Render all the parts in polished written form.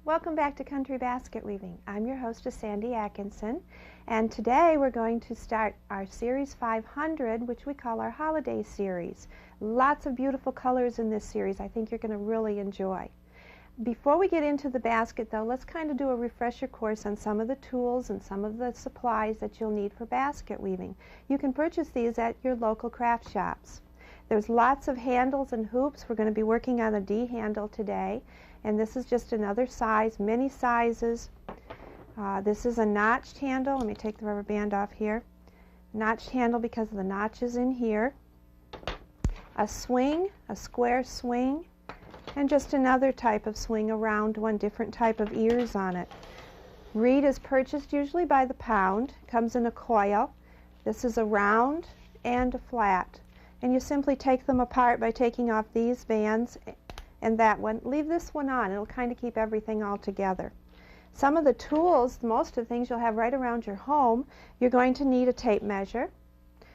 Welcome back to Country Basket Weaving. I'm your hostess, Sandy Atkinson, and today we're going to start our Series 500, which we call our Holiday Series. Lots of beautiful colors in this series I think you're going to really enjoy. Before we get into the basket, though, let's kind of do a refresher course on some of the tools and some of the supplies that you'll need for basket weaving. You can purchase these at your local craft shops. There's lots of handles and hoops. We're going to be working on a D handle today. And this is just another size, many sizes. This is a notched handle. Let me take the rubber band off here. Notched handle because of the notches in here. A swing, a square swing, and just another type of swing, a round one, different type of ears on it. Reed is purchased usually by the pound. Comes in a coil. This is a round and a flat. And you simply take them apart by taking off these bands and that one. Leave this one on. It'll kind of keep everything all together. Some of the tools, most of the things you'll have right around your home, you're going to need a tape measure.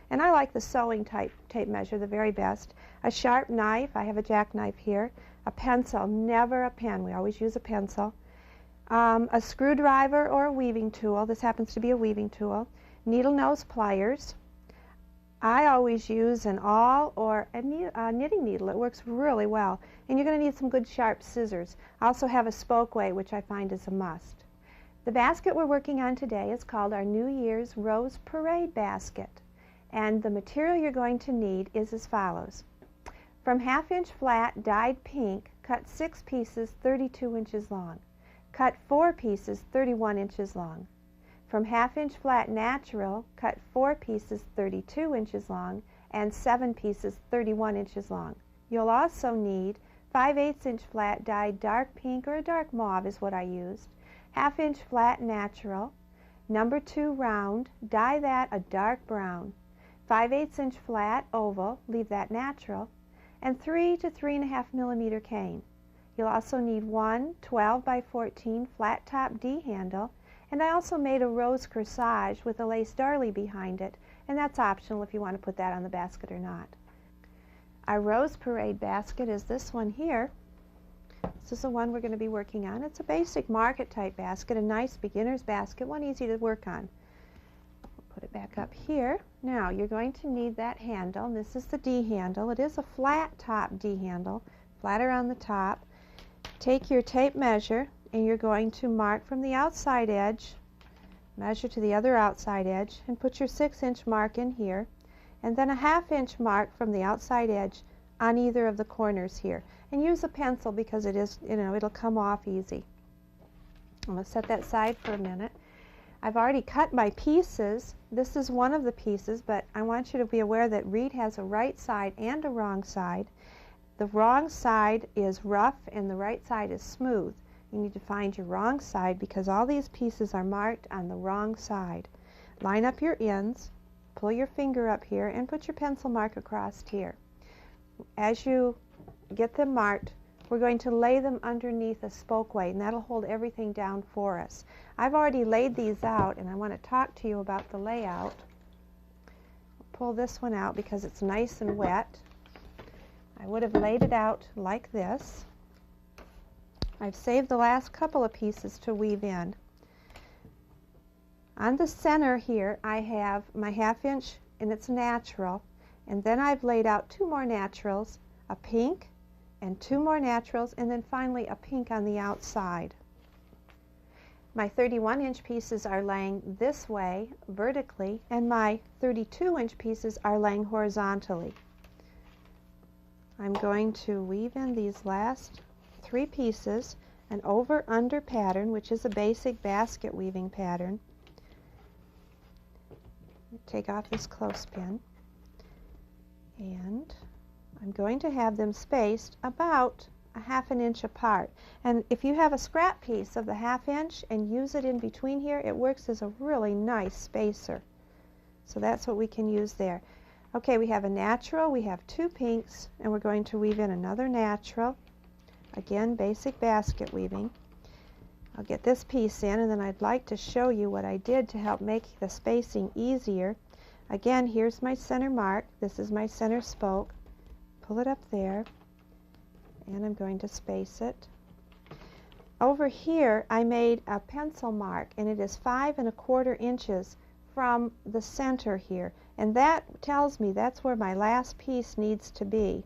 And I like the sewing type tape measure the very best. A sharp knife. I have a jackknife here. A pencil. Never a pen. We always use a pencil. A screwdriver or a weaving tool. This happens to be a weaving tool. Needle nose pliers. I always use an awl or a knitting needle. It works really well. And you're going to need some good sharp scissors. I also have a spokeway, which I find is a must. The basket we're working on today is called our New Year's Rose Parade Basket. And the material you're going to need is as follows. From 1/2 inch flat dyed pink, cut 6 pieces 32 inches long. Cut 4 pieces 31 inches long. From 1/2 inch flat natural, cut 4 pieces 32 inches long and 7 pieces 31 inches long. You'll also need 5/8 inch flat dyed dark pink or a dark mauve is what I used. 1/2 inch flat natural. Number 2 round, dye that a dark brown. 5/8 inch flat oval, leave that natural. And 3 to 3.5 millimeter cane. You'll also need one 12 by 14 flat top D handle. And I also made a rose corsage with a lace darlie behind it, and that's optional if you want to put that on the basket or not. Our Rose Parade basket is this one here. This is the one we're going to be working on. It's a basic market type basket, a nice beginner's basket, one easy to work on. Put it back up here. Now you're going to need that handle. This is the D handle. It is a flat top D handle, flat around the top. Take your tape measure and you're going to mark from the outside edge, measure to the other outside edge, and put your 6 inch mark in here, and then a 1/2 inch mark from the outside edge on either of the corners here. And use a pencil because it is, it'll come off easy. I'm going to set that aside for a minute. I've already cut my pieces. This is one of the pieces, but I want you to be aware that Reed has a right side and a wrong side. The wrong side is rough and the right side is smooth. You need to find your wrong side because all these pieces are marked on the wrong side. Line up your ends, pull your finger up here, and put your pencil mark across here. As you get them marked, we're going to lay them underneath a spokeway, and that'll hold everything down for us. I've already laid these out, and I want to talk to you about the layout. Pull this one out because it's nice and wet. I would have laid it out like this. I've saved the last couple of pieces to weave in. On the center here I have my 1/2 inch and it's natural, and then I've laid out 2 more naturals, a pink and 2 more naturals, and then finally a pink on the outside. My 31 inch pieces are laying this way vertically and my 32 inch pieces are laying horizontally. I'm going to weave in these last 3 pieces, an over-under pattern, which is a basic basket weaving pattern. Take off this clothespin, and I'm going to have them spaced about a 1/2 inch apart. And if you have a scrap piece of the 1/2 inch and use it in between here, it works as a really nice spacer. So that's what we can use there. Okay, we have a natural, we have 2 pinks, and we're going to weave in another natural. Again, basic basket weaving. I'll get this piece in, and then I'd like to show you what I did to help make the spacing easier. Again, here's my center mark. This is my center spoke. Pull it up there, and I'm going to space it. over here I made a pencil mark, and it is 5 1/4 inches from the center here, and that tells me that's where my last piece needs to be.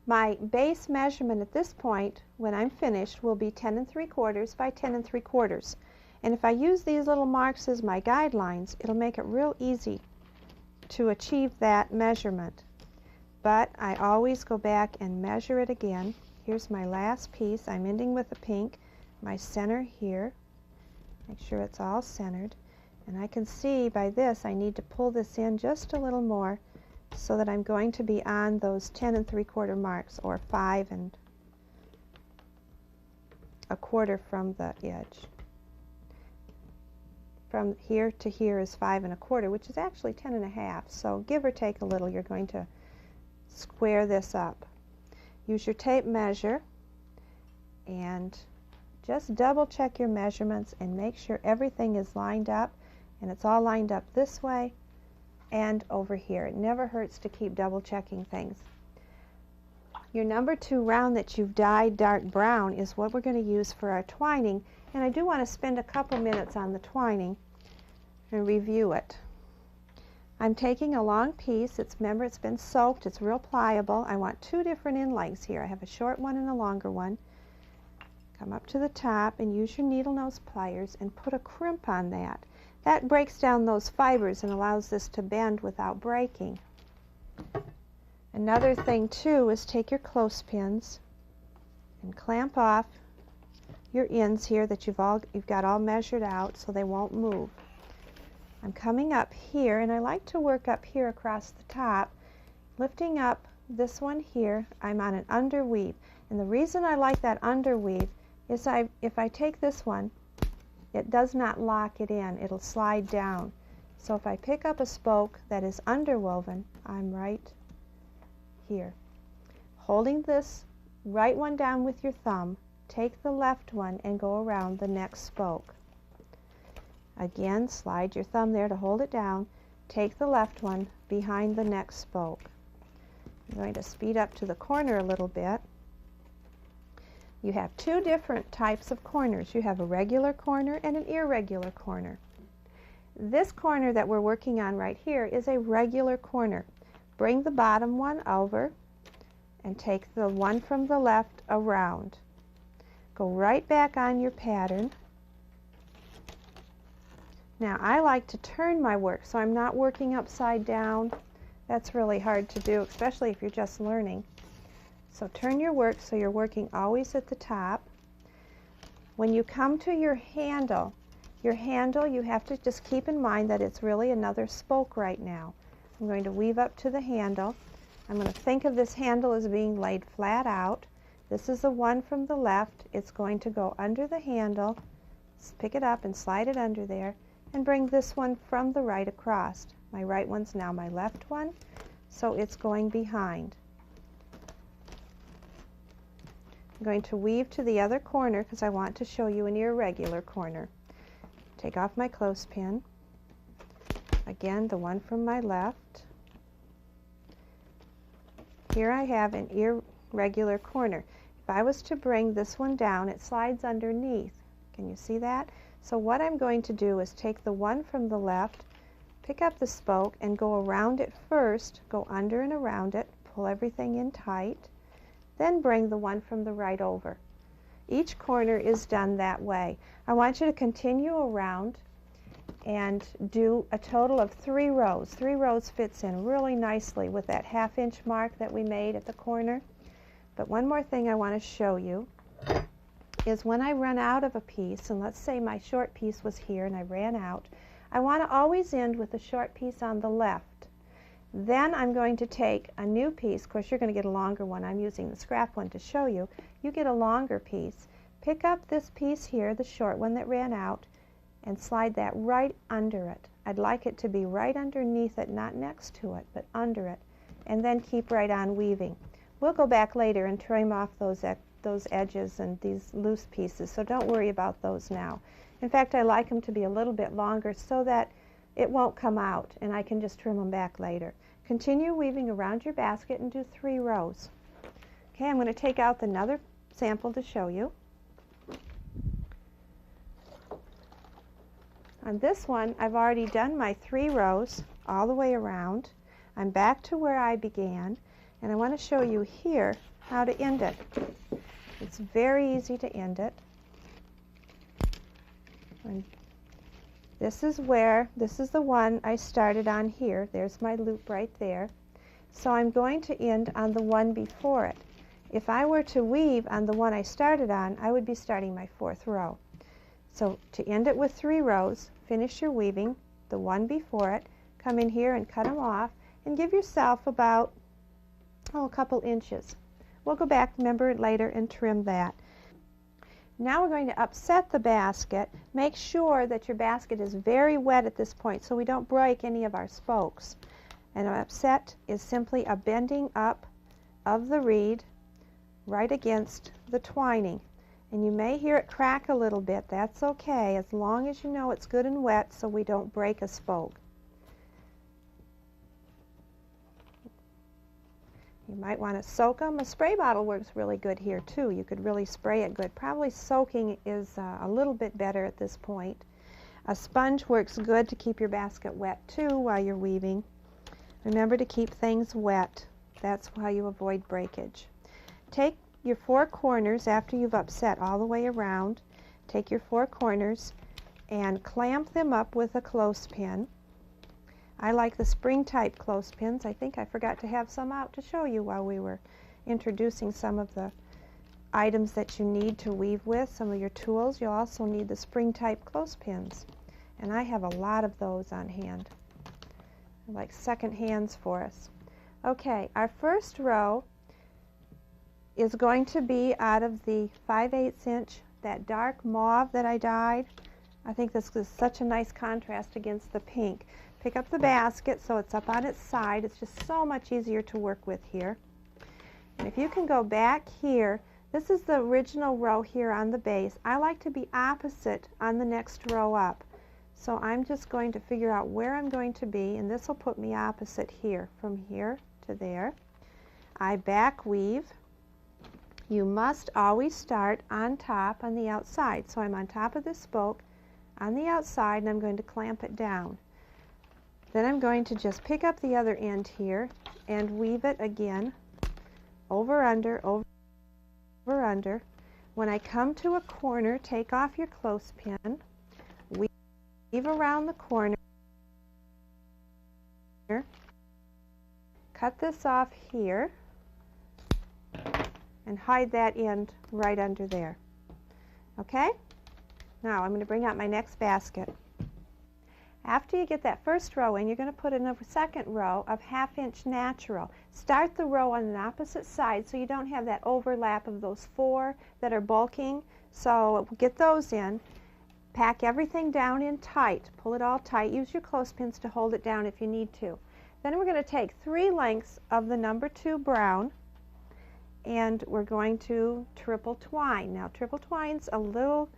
My base measurement at this point, when I'm finished, will be 10 3/4 by 10 3/4. And if I use these little marks as my guidelines, it'll make it real easy to achieve that measurement. But I always go back and measure it again. Here's my last piece. I'm ending with a pink. My center here. Make sure it's all centered. And I can see by this I need to pull this in just a little more so that I'm going to be on those 10 3/4 marks, or 5 1/4 from the edge. From here to here is 5 1/4, which is actually 10 1/2. So give or take a little, you're going to square this up. Use your tape measure and just double check your measurements and make sure everything is lined up, and it's all lined up this way and over here. It never hurts to keep double checking things. Your number 2 round that you've dyed dark brown is what we're going to use for our twining, and I do want to spend a couple minutes on the twining and review it. I'm taking a long piece. Remember, it's been soaked. It's real pliable. I want 2 different end lengths here. I have a short one and a longer one. Come up to the top and use your needle nose pliers and put a crimp on that. That breaks down those fibers and allows this to bend without breaking. Another thing too is take your clothespins and clamp off your ends here that you've got all measured out so they won't move. I'm coming up here, and I like to work up here across the top, lifting up this one here. I'm on an underweave, and the reason I like that underweave is if I take this one, it does not lock it in. It'll slide down. So if I pick up a spoke that is underwoven, I'm right here. Holding this right one down with your thumb, take the left one and go around the next spoke. Again, slide your thumb there to hold it down. Take the left one behind the next spoke. I'm going to speed up to the corner a little bit. You have 2 different types of corners. You have a regular corner and an irregular corner. This corner that we're working on right here is a regular corner. Bring the bottom one over and take the one from the left around. Go right back on your pattern. Now, I like to turn my work so I'm not working upside down. That's really hard to do, especially if you're just learning. So turn your work so you're working always at the top. When you come to your handle you have to just keep in mind that it's really another spoke right now. I'm going to weave up to the handle. I'm going to think of this handle as being laid flat out. This is the one from the left. It's going to go under the handle. Pick it up and slide it under there, and bring this one from the right across. My right one's now my left one, so it's going behind. I'm going to weave to the other corner because I want to show you an irregular corner. Take off my clothespin. Again, the one from my left. Here I have an irregular corner. If I was to bring this one down, it slides underneath. Can you see that? So what I'm going to do is take the one from the left, pick up the spoke, and go around it first, go under and around it, pull everything in tight, then bring the one from the right over. Each corner is done that way. I want you to continue around and do a total of 3 rows. 3 rows fits in really nicely with that 1/2 inch mark that we made at the corner. But one more thing I want to show you is when I run out of a piece, and let's say my short piece was here and I ran out, I want to always end with the short piece on the left. Then I'm going to take a new piece. Of course, you're going to get a longer one. I'm using the scrap one to show you. You get a longer piece. Pick up this piece here, the short one that ran out, and slide that right under it. I'd like it to be right underneath it, not next to it, but under it. And then keep right on weaving. We'll go back later and trim off those edges and these loose pieces, so don't worry about those now. In fact, I like them to be a little bit longer so that it won't come out, and I can just trim them back later. Continue weaving around your basket and do 3 rows. Okay, I'm going to take out another sample to show you. On this one, I've already done my 3 rows all the way around. I'm back to where I began, and I want to show you here how to end it. It's very easy to end it. And this is the one I started on here. There's my loop right there. So I'm going to end on the one before it. If I were to weave on the one I started on, I would be starting my 4th row. So to end it with 3 rows, finish your weaving, the one before it, come in here and cut them off, and give yourself about, a couple inches. We'll go back, remember, later and trim that. Now we're going to upset the basket. Make sure that your basket is very wet at this point so we don't break any of our spokes. And an upset is simply a bending up of the reed right against the twining. And you may hear it crack a little bit. That's okay, as long as you know it's good and wet so we don't break a spoke. You might want to soak them. A spray bottle works really good here too. You could really spray it good. Probably soaking is a little bit better at this point. A sponge works good to keep your basket wet too while you're weaving. Remember to keep things wet. That's how you avoid breakage. Take your 4 corners after you've upset all the way around. Take your 4 corners and clamp them up with a clothespin. I like the spring type clothespins. I think I forgot to have some out to show you while we were introducing some of the items that you need to weave with, some of your tools. You'll also need the spring type clothespins, and I have a lot of those on hand. They're like second hands for us. Okay, our first row is going to be out of the 5/8 inch, that dark mauve that I dyed. I think this is such a nice contrast against the pink. Pick up the basket so it's up on its side. It's just so much easier to work with here. And if you can go back here, this is the original row here on the base. I like to be opposite on the next row up. So I'm just going to figure out where I'm going to be, and this will put me opposite here, from here to there. I back weave. You must always start on top on the outside. So I'm on top of this spoke on the outside, and I'm going to clamp it down. Then I'm going to just pick up the other end here and weave it again, over, under, over, under. When I come to a corner, take off your clothespin, weave around the corner, cut this off here, and hide that end right under there. Okay? Now I'm going to bring out my next basket. After you get that first row in, you're going to put in a second row of 1/2 inch natural. Start the row on the opposite side so you don't have that overlap of those 4 that are bulking. So get those in. Pack everything down in tight. Pull it all tight. Use your clothespins to hold it down if you need to. Then we're going to take 3 lengths of the number 2 brown, and we're going to triple twine. Now triple twine's a little,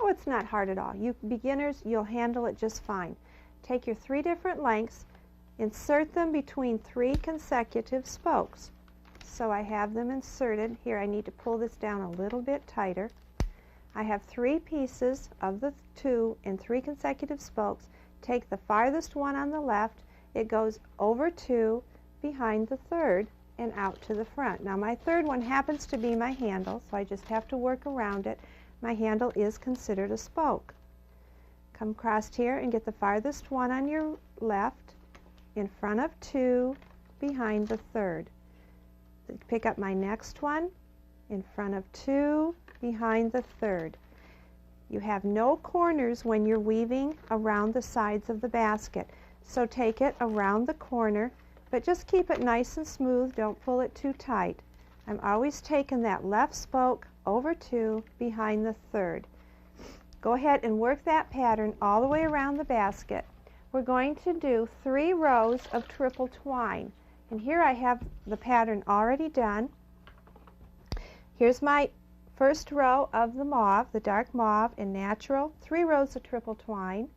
it's not hard at all. You beginners, you'll handle it just fine. Take your 3 different lengths, insert them between 3 consecutive spokes. So I have them inserted. Here I need to pull this down a little bit tighter. I have 3 pieces of the 2 in 3 consecutive spokes. Take the farthest one on the left. It goes over 2, behind the 3rd, and out to the front. Now my 3rd one happens to be my handle, so I just have to work around it. My handle is considered a spoke. Come across here and get the farthest one on your left, in front of 2, behind the 3rd. Pick up my next one, in front of 2, behind the 3rd. You have no corners when you're weaving around the sides of the basket, so take it around the corner, but just keep it nice and smooth. Don't pull it too tight. I'm always taking that left spoke over 2, behind the 3rd. Go ahead and work that pattern all the way around the basket. We're going to do 3 rows of triple twine. And here I have the pattern already done. Here's my first row of the mauve, the dark mauve in natural, 3 rows of triple twine.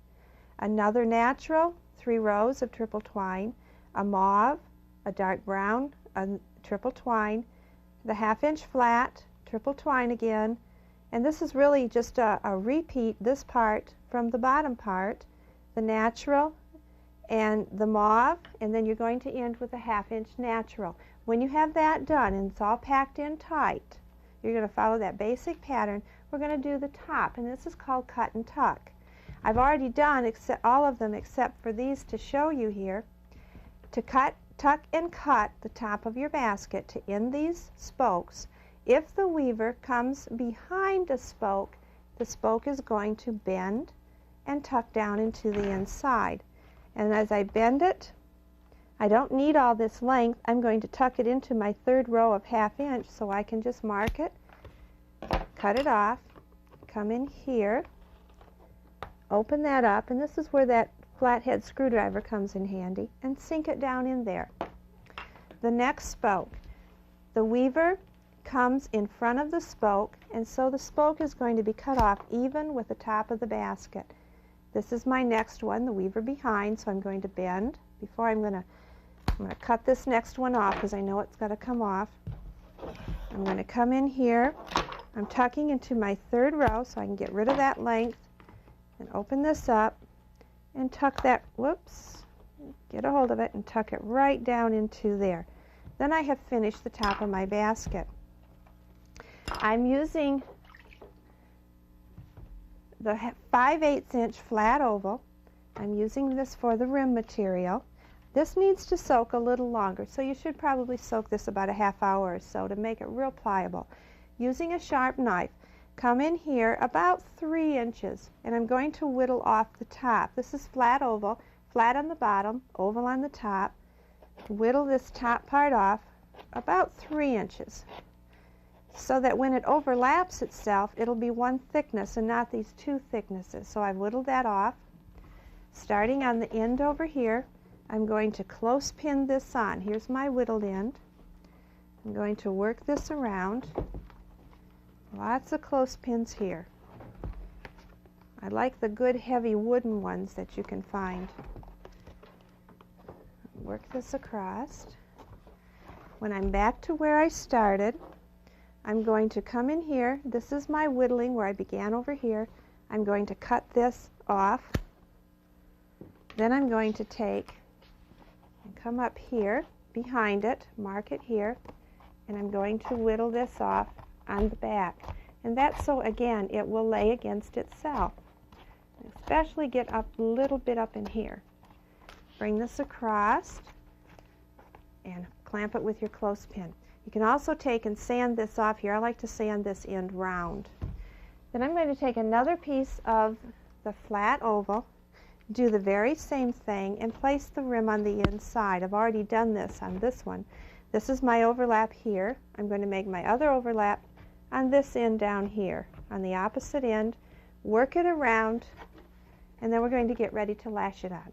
Another natural, 3 rows of triple twine. A mauve, a dark brown, a triple twine. The 1/2 inch flat, triple twine again. And this is really just a repeat, this part from the bottom part. the natural and the mauve, and then you're going to end with a 1/2 inch natural. When you have that done and it's all packed in tight, you're going to follow that basic pattern. We're going to do the top, and this is called cut and tuck. I've already done all of them except for these to show you here. To cut, tuck, and cut the top of your basket to end these spokes. If the weaver comes behind a spoke, the spoke is going to bend and tuck down into the inside. And as I bend it, I don't need all this length. I'm going to tuck it into my 3rd row of 1/2 inch, so I can just mark it, cut it off, come in here, open that up, and this is where that flathead screwdriver comes in handy, and sink it down in there. The next spoke, the weaver comes in front of the spoke, and so the spoke is going to be cut off even with the top of the basket. This is my next one, the weaver behind, so I'm going to bend. Before I'm going to cut this next one off because I know it's got to come off. I'm going to come in here. I'm tucking into my 3rd row so I can get rid of that length and open this up and tuck that, whoops, get a hold of it and tuck it right down into there. Then I have finished the top of my basket. I'm using the 5/8 inch flat oval. I'm using this for the rim material. This needs to soak a little longer, so you should probably soak this about a 1/2 hour or so to make it real pliable. Using a sharp knife, come in here about 3 inches, and I'm going to whittle off the top. This is flat oval, flat on the bottom, oval on the top. Whittle this top part off about 3 inches, so that when it overlaps itself, it'll be one thickness and not these 2 thicknesses. So I've whittled that off. Starting on the end over here, I'm going to close pin this on. Here's my whittled end. I'm going to work this around. Lots of close pins here. I like the good heavy wooden ones that you can find. Work this across. When I'm back to where I started, I'm going to come in here. This is my whittling where I began over here. I'm going to cut this off. Then I'm going to take and come up here behind it, mark it here, and I'm going to whittle this off on the back. And that's so, again, it will lay against itself. Especially get up a little bit up in here. Bring this across and clamp it with your clothespin. You can also take and sand this off here. I like to sand this end round. Then I'm going to take another piece of the flat oval, do the very same thing, and place the rim on the inside. I've already done this on this one. This is my overlap here. I'm going to make my other overlap on this end down here, on the opposite end, work it around, and then we're going to get ready to lash it on.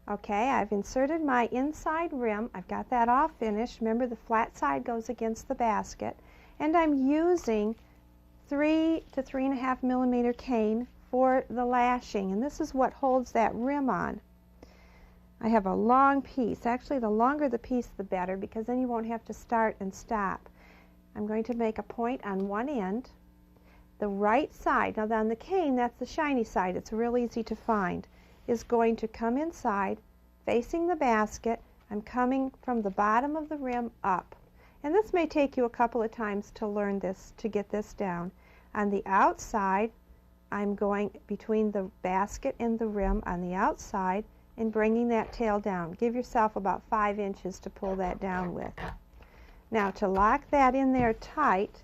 Okay, I've inserted my inside rim. I've got that all finished. Remember, the flat side goes against the basket, and I'm using 3 to 3.5 millimeter cane for the lashing, and this is what holds that rim on. I have a long piece. Actually, the longer the piece, the better, because then you won't have to start and stop. I'm going to make a point on one end. The right side, now on the cane, that's the shiny side, it's real easy to find, is going to come inside, facing the basket. I'm coming from the bottom of the rim up. And this may take you a couple of times to learn this, to get this down. On the outside, I'm going between the basket and the rim on the outside and bringing that tail down. Give yourself about 5 inches to pull that down with. Now, to lock that in there tight,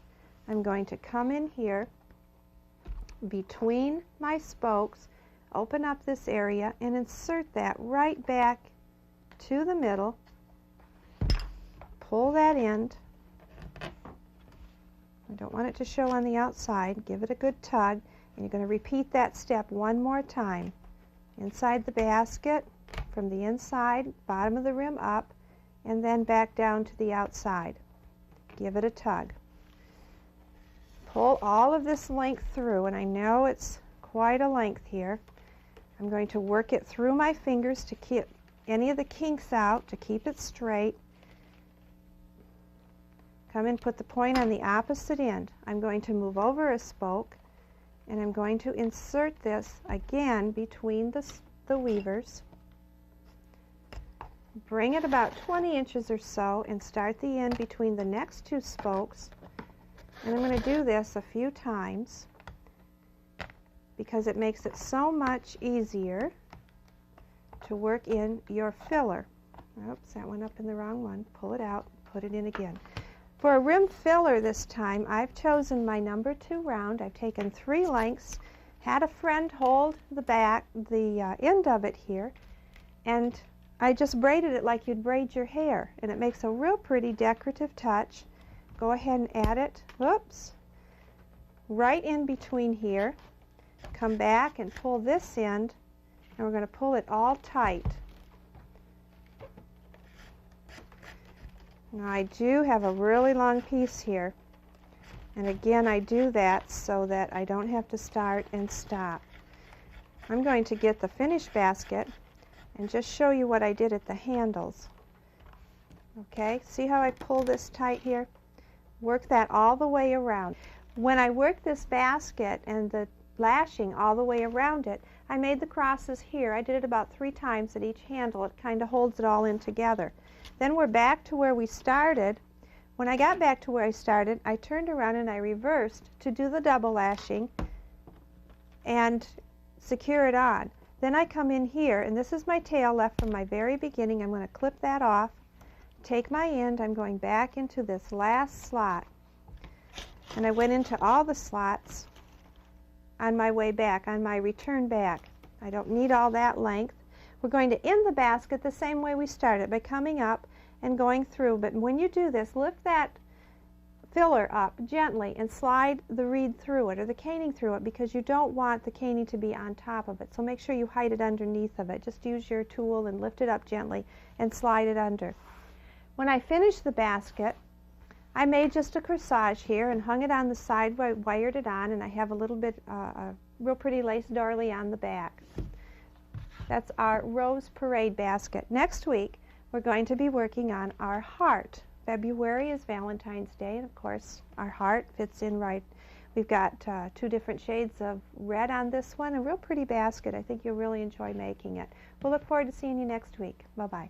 I'm going to come in here between my spokes, open up this area, and insert that right back to the middle. Pull that end. I don't want it to show on the outside. Give it a good tug, and you're going to repeat that step one more time. Inside the basket, from the inside, bottom of the rim up, and then back down to the outside. Give it a tug. Pull all of this length through, and I know it's quite a length here. I'm going to work it through my fingers to keep any of the kinks out, to keep it straight. Come and put the point on the opposite end. I'm going to move over a spoke, and I'm going to insert this again between the the weavers. Bring it about 20 inches or so and start the end between the next two spokes. And I'm going to do this a few times because it makes it so much easier to work in your filler. Oops, that went up in the wrong one. Pull it out, put it in again. For a rim filler this time, I've chosen my number 2 round. I've taken 3 lengths, had a friend hold the end of it here, and I just braided it like you'd braid your hair, and it makes a real pretty decorative touch. Go ahead and add it, whoops, right in between here. Come back and pull this end, and we're going to pull it all tight. Now I do have a really long piece here, and again I do that so that I don't have to start and stop. I'm going to get the finished basket and just show you what I did at the handles. Okay, see how I pull this tight here? Work that all the way around. When I worked this basket and the lashing all the way around it, I made the crosses here. I did it about 3 times at each handle. It kind of holds it all in together. Then we're back to where we started. When I got back to where I started, I turned around and I reversed to do the double lashing and secure it on. Then I come in here, and this is my tail left from my very beginning. I'm going to clip that off, take my end, I'm going back into this last slot, and I went into all the slots on my way back, on my return back. I don't need all that length. We're going to end the basket the same way we started, by coming up and going through. But when you do this, lift that filler up gently and slide the reed through it, or the caning through it, because you don't want the caning to be on top of it. So make sure you hide it underneath of it. Just use your tool and lift it up gently and slide it under. When I finished the basket, I made just a corsage here and hung it on the side where I wired it on, and I have a little bit, a real pretty lace doily on the back. That's our Rose Parade basket. Next week, we're going to be working on our heart. February is Valentine's Day, and of course our heart fits in right. We've got 2 different shades of red on this one, a real pretty basket. I think you'll really enjoy making it. We'll look forward to seeing you next week. Bye-bye.